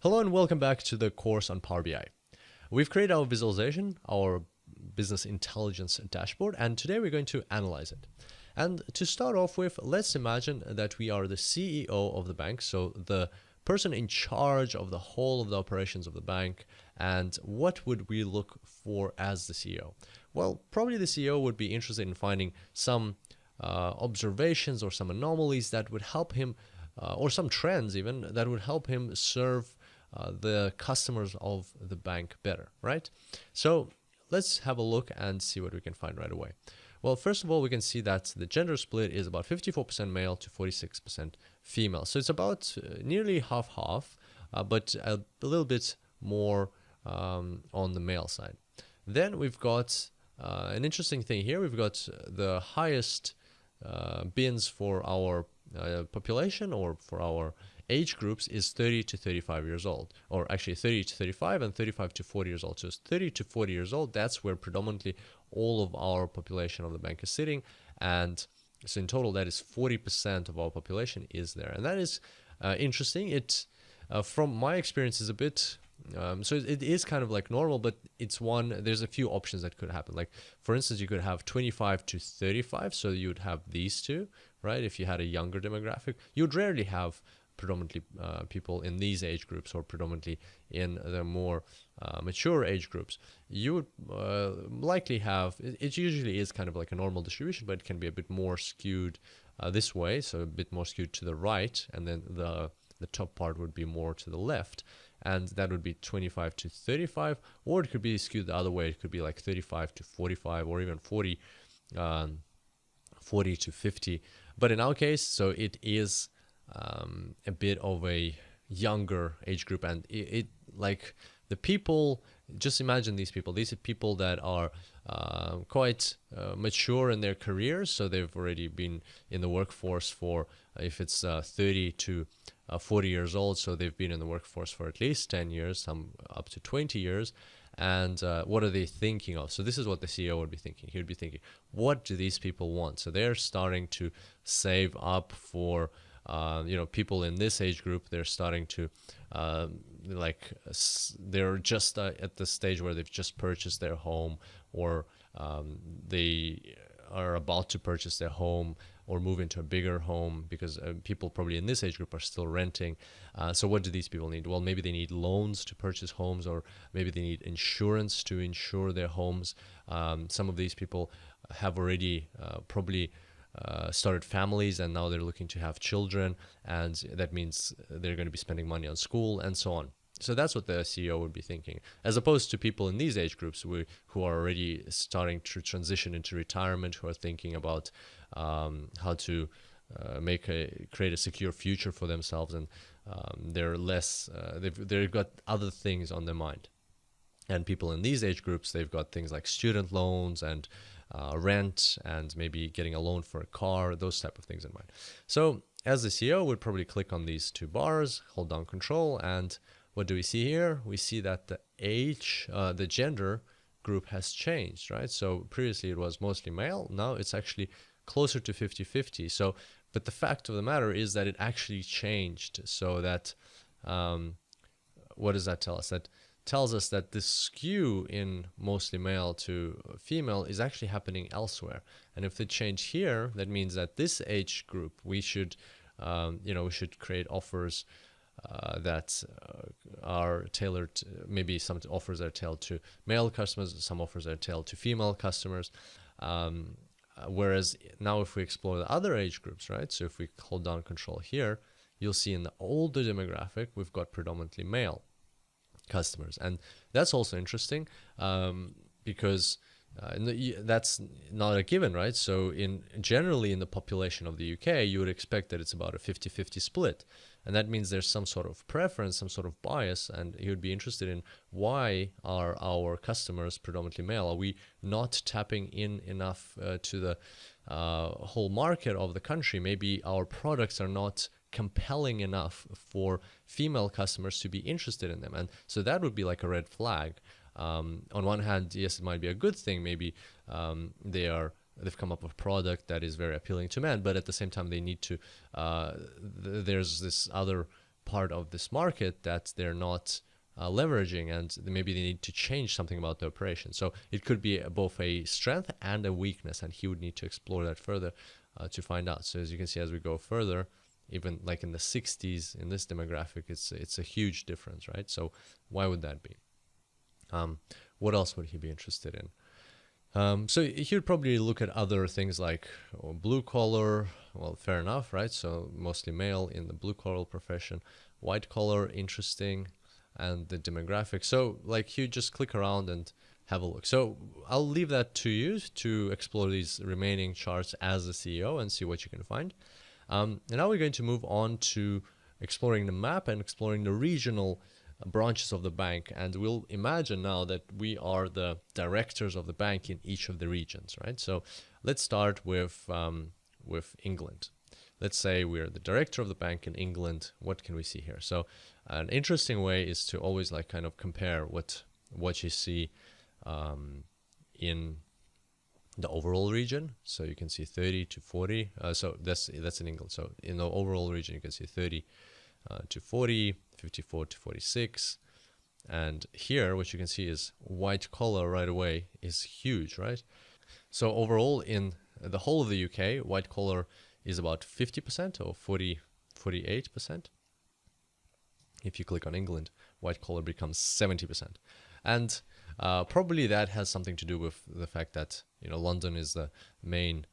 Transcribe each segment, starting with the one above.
Hello and welcome back to the course on Power BI. We've created our visualization, our business intelligence dashboard, and today we're going to analyze it. And to start off with, let's imagine that we are the CEO of the bank, so the person in charge of the whole of the operations of the bank. And what would we look for as the CEO? Well, probably the CEO would be interested in finding some observations or some anomalies that would help him, or some trends even, that would help him serve the customers of the bank better, right? So let's have a look and see what we can find right away. Well, first of all, we can see that the gender split is about 54% male to 46% female. So it's about nearly half-half, but a little bit more on the male side. Then we've got an interesting thing here. We've got the highest bins for our population, or for our age groups, is 30 to 35 years old, or actually 30 to 35 and 35 to 40 years old. So it's 30 to 40 years old. That's where predominantly all of our population of the bank is sitting. And so in total, that is 40% of our population is there. And that is interesting. It, from my experience, is a bit, so it is kind of like normal, but it's there's a few options that could happen. Like, for instance, you could have 25 to 35. So you would have these two, right? If you had a younger demographic, you'd rarely have predominantly people in these age groups, or predominantly in the more mature age groups. You would likely have, it usually is kind of like a normal distribution, but it can be a bit more skewed this way, so a bit more skewed to the right, and then the top part would be more to the left, and that would be 25 to 35, or it could be skewed the other way. It could be like 35 to 45, or even 40 to 50. But in our case, so it is a bit of a younger age group, and it like the people, just imagine these are people that are quite mature in their careers, so they've already been in the workforce for, if it's 30 to 40 years old, so they've been in the workforce for at least 10 years, some up to 20 years. And what are they thinking of? So this is what the CEO would be thinking. He would be thinking, what do these people want? So they're starting to save up for people in this age group. They're starting to they're just at the stage where they've just purchased their home, or they are about to purchase their home or move into a bigger home, because people probably in this age group are still renting. So what do these people need? Well, maybe they need loans to purchase homes, or maybe they need insurance to insure their homes. Some of these people have already probably started families, and now they're looking to have children, and that means they're going to be spending money on school and so on. So that's what the CEO would be thinking, as opposed to people in these age groups who are already starting to transition into retirement, who are thinking about how to create a secure future for themselves, and they're less they've got other things on their mind. And people in these age groups, they've got things like student loans and rent, and maybe getting a loan for a car, those type of things in mind. So as the CEO, would probably click on these two bars, hold down Control, and what do we see here? We see that the age, the gender group has changed, right? So previously it was mostly male. Now it's actually closer to 50-50. So, but the fact of the matter is that it actually changed. So that, what does that tell us? That tells us that this skew in mostly male to female is actually happening elsewhere. And if they change here, that means that this age group, we should, we should create offers that are tailored. Maybe some offers are tailored to male customers, some offers are tailored to female customers. Whereas now if we explore the other age groups, right? So if we hold down Control here, you'll see in the older demographic, we've got predominantly male customers. And that's also interesting because that's not a given, right? So generally in the population of the UK, you would expect that it's about a 50-50 split. And that means there's some sort of preference, some sort of bias, and you would be interested in, why are our customers predominantly male? Are we not tapping in enough to the whole market of the country? Maybe our products are not compelling enough for female customers to be interested in them. And so that would be like a red flag. On one hand, yes, it might be a good thing. Maybe they've come up with a product that is very appealing to men, but at the same time, they need to, there's this other part of this market that they're not leveraging, and maybe they need to change something about the operation. So it could be both a strength and a weakness, and he would need to explore that further to find out. So as you can see, as we go further, even like in the 60s in this demographic, it's a huge difference, right? So why would that be? What else would he be interested in? So he would probably look at other things like blue collar. Well, fair enough, right? So mostly male in the blue collar profession. White collar, interesting. And the demographics. So like you just click around and have a look. So I'll leave that to you to explore these remaining charts as a CEO and see what you can find. And now we're going to move on to exploring the map and exploring the regional branches of the bank. And we'll imagine now that we are the directors of the bank in each of the regions, right? So let's start with England. Let's say we're the director of the bank in England. What can we see here? So an interesting way is to always like kind of compare what you see in the overall region. So you can see 30 to 40. So that's in England. So in the overall region, you can see 30 to 40, 54 to 46. And here, what you can see is white collar right away is huge, right? So overall, in the whole of the UK, white collar is about 50% or 48%. If you click on England, white collar becomes 70%. And probably that has something to do with the fact that, you know, London is the main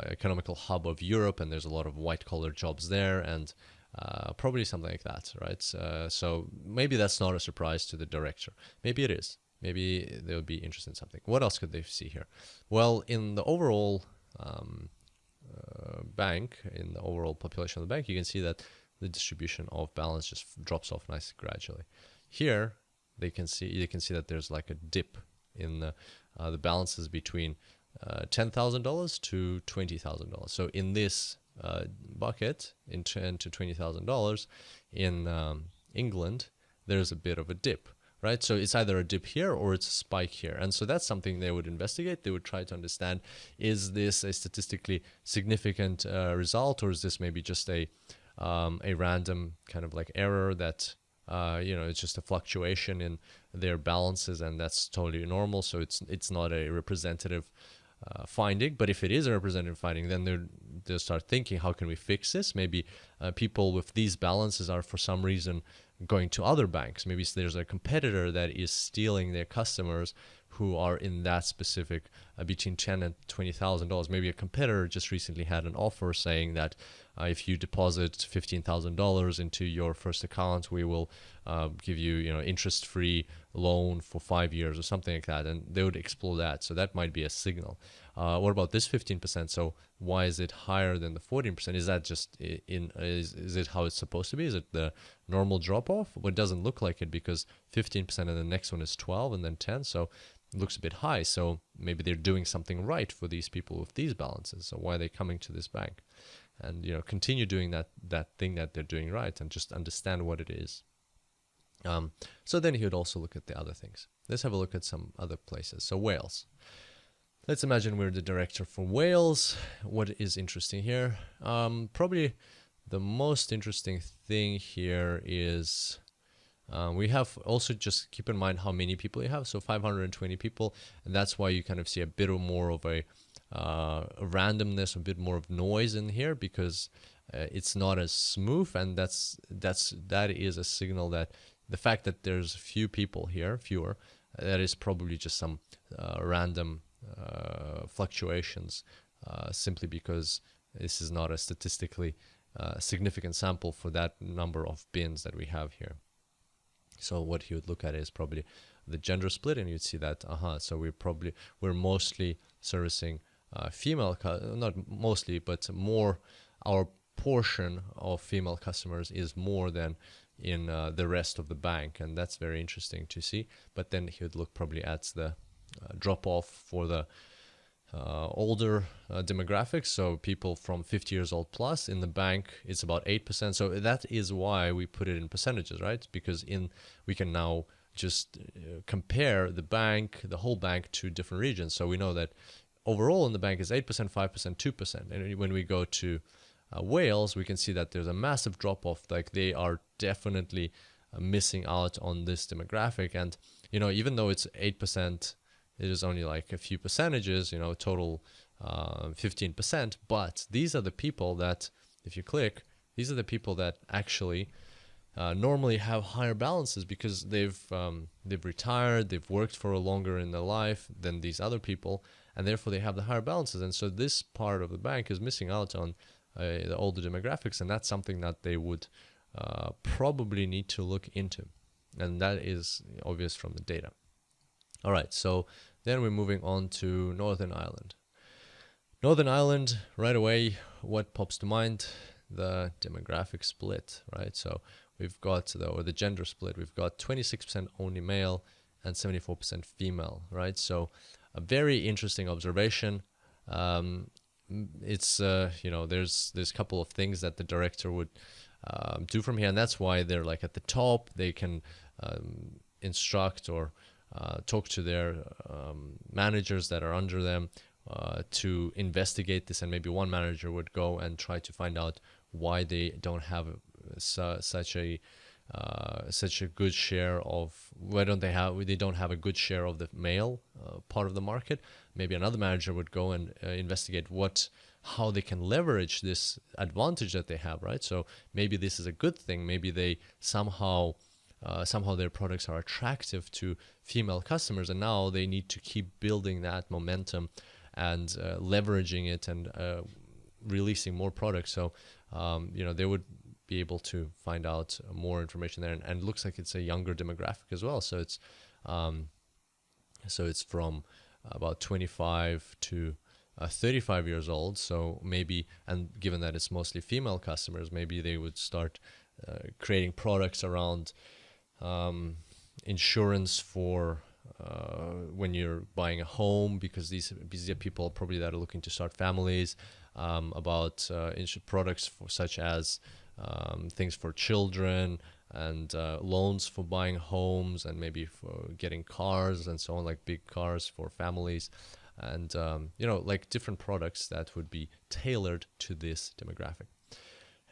economical hub of Europe, and there's a lot of white collar jobs there, and probably something like that, right? So maybe that's not a surprise to the director. Maybe it is. Maybe they would be interested in something. What else could they see here? Well, in the overall bank, in the overall population of the bank, you can see that the distribution of balance just drops off nicely gradually. Here, you can see that there's like a dip in the balances between $10,000 to $20,000. So in this bucket, in $10,000 to $20,000 in England, there's a bit of a dip, right? So it's either a dip here or it's a spike here. And so that's something they would investigate. They would try to understand, is this a statistically significant result, or is this maybe just a random kind of like error that, it's just a fluctuation in their balances, and that's totally normal. So it's not a representative finding. But if it is a representative finding, then they'll start thinking, how can we fix this? Maybe people with these balances are for some reason going to other banks. Maybe there's a competitor that is stealing their customers who are in that specific between $10,000 and $20,000. Maybe a competitor just recently had an offer saying that if you deposit $15,000 into your first account, we will give you, interest-free loan for 5 years or something like that, and they would explore that. So that might be a signal. What about this 15%? So why is it higher than the 14%? Is that just is it how it's supposed to be? Is it the normal drop-off? Well, it doesn't look like it, because 15% and the next one is 12 and then 10. So it looks a bit high. So maybe they're doing something right for these people with these balances. So why are they coming to this bank? And continue doing that thing that they're doing right, and just understand what it is. So then he would also look at the other things. Let's have a look at some other places. So Wales. Let's imagine we're the director for Wales. What is interesting here? Probably the most interesting thing here is we have also, just keep in mind how many people you have. So 520 people, and that's why you kind of see a bit more of a randomness, a bit more of noise in here, because it's not as smooth, and that is a signal that the fact that there's fewer, that is probably just some random fluctuations, simply because this is not a statistically significant sample for that number of bins that we have here. So what he would look at is probably the gender split, and you'd see that, so we're mostly servicing female, not mostly, but more, our portion of female customers is more than in the rest of the bank, and that's very interesting to see. But then he would look probably at the drop off for the older demographics, so people from 50 years old plus. In the bank, it's about 8%. So that is why we put it in percentages, right? Because we can now just compare the whole bank to different regions. So we know that overall in the bank is 8%, 5%, 2%. And when we go to whales, we can see that there's a massive drop off. Like they are definitely missing out on this demographic. And even though it's 8%, it is only like a few percentages, total 15%. But these are the people that, if you click, these are the people that actually normally have higher balances because they've retired, they've worked for longer in their life than these other people, and therefore they have the higher balances. And so this part of the bank is missing out on the older demographics, and that's something that they would probably need to look into, and that is obvious from the data. All right, so then we're moving on to Northern Ireland. Northern Ireland, right away, what pops to mind? The demographic split, right? So we've got the gender split. We've got 26% only male and 74% female, right? So a very interesting observation. It's there's a couple of things that the director would do from here, and that's why they're like at the top. They can instruct or talk to their managers that are under them to investigate this, and maybe one manager would go and try to find out why they don't have such a good share of, why they don't have a good share of the male part of the market. Maybe another manager would go and investigate how they can leverage this advantage that they have, right? So maybe this is a good thing. Maybe they somehow their products are attractive to female customers, and now they need to keep building that momentum and leveraging it and releasing more products. So they would be able to find out more information there, and it looks like it's a younger demographic as well. So it's from about 25 to 35 years old. So maybe, and given that it's mostly female customers, maybe they would start creating products around insurance for when you're buying a home, because these are people probably that are looking to start families, about products such as things for children, and loans for buying homes, and maybe for getting cars and so on, like big cars for families, and like different products that would be tailored to this demographic.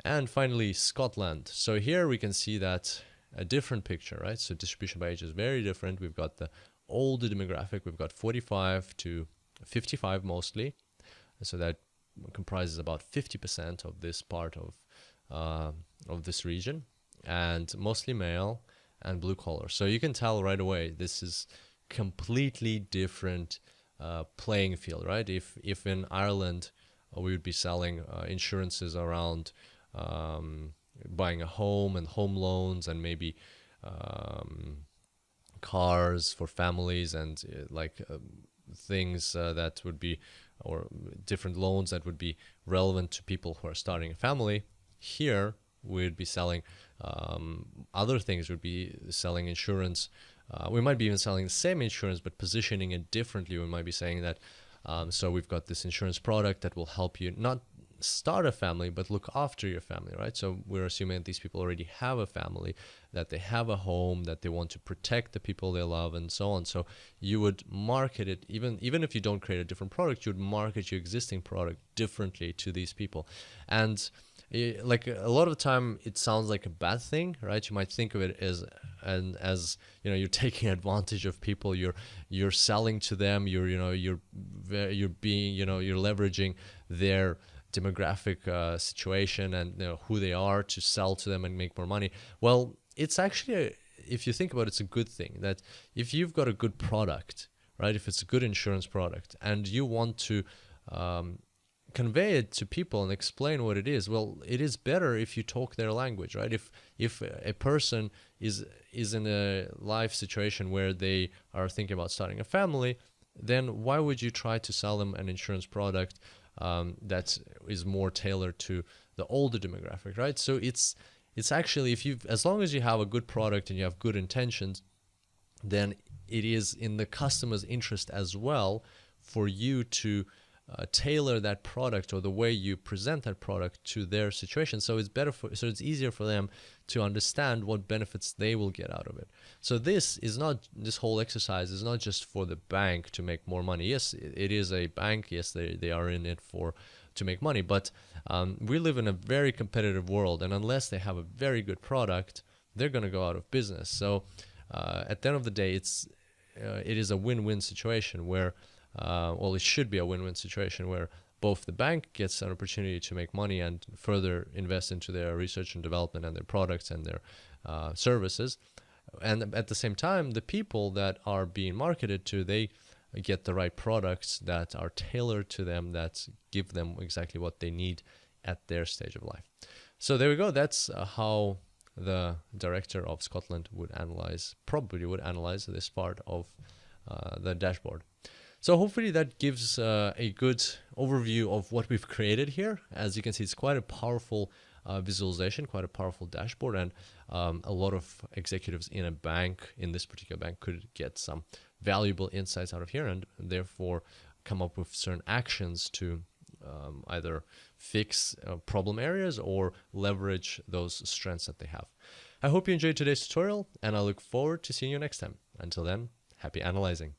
And finally, Scotland. So here we can see that a different picture, right? So distribution by age is very different. We've got the older demographic. We've got 45 to 55 mostly. So that comprises about 50% of this part of this region, and mostly male and blue collar. So you can tell right away this is completely different playing field, right? If in Ireland we would be selling insurances around buying a home and home loans, and maybe cars for families, and things that would be, or different loans that would be relevant to people who are starting a family. Here we'd be selling other things. We'd be selling insurance. We might be even selling the same insurance, but positioning it differently. We might be saying that so we've got this insurance product that will help you not start a family, but look after your family, right? So we're assuming that these people already have a family, that they have a home, that they want to protect the people they love, and so on. So you would market it, even if you don't create a different product, you would market your existing product differently to these people. And like a lot of the time it sounds like a bad thing, right? You might think of it as you're taking advantage of people, you're selling to them, you're leveraging their demographic situation and who they are to sell to them and make more money. Well, it's actually, if you think about it, it's a good thing that if you've got a good product, right? If it's a good insurance product and you want to convey it to people and explain what it is, well, it is better if you talk their language, right? If a person is in a life situation where they are thinking about starting a family, then why would you try to sell them an insurance product that is more tailored to the older demographic, right? So it's actually, as long as you have a good product and you have good intentions, then it is in the customer's interest as well for you to tailor that product or the way you present that product to their situation. So it's easier for them to understand what benefits they will get out of it. So this whole exercise is not just for the bank to make more money. Yes, it is a bank. Yes, they are in it for to make money. But we live in a very competitive world, and unless they have a very good product, they're going to go out of business. So at the end of the day, it is a win-win situation where, well, it should be a win-win situation where both the bank gets an opportunity to make money and further invest into their research and development and their products and their services. And at the same time, the people that are being marketed to, they get the right products that are tailored to them, that give them exactly what they need at their stage of life. So there we go. That's how the director of Scotland probably would analyze this part of the dashboard. So hopefully that gives a good overview of what we've created here. As you can see, it's quite a powerful visualization, quite a powerful dashboard, and a lot of executives in a bank, in this particular bank, could get some valuable insights out of here and therefore come up with certain actions to either fix problem areas or leverage those strengths that they have. I hope you enjoyed today's tutorial, and I look forward to seeing you next time. Until then, happy analyzing.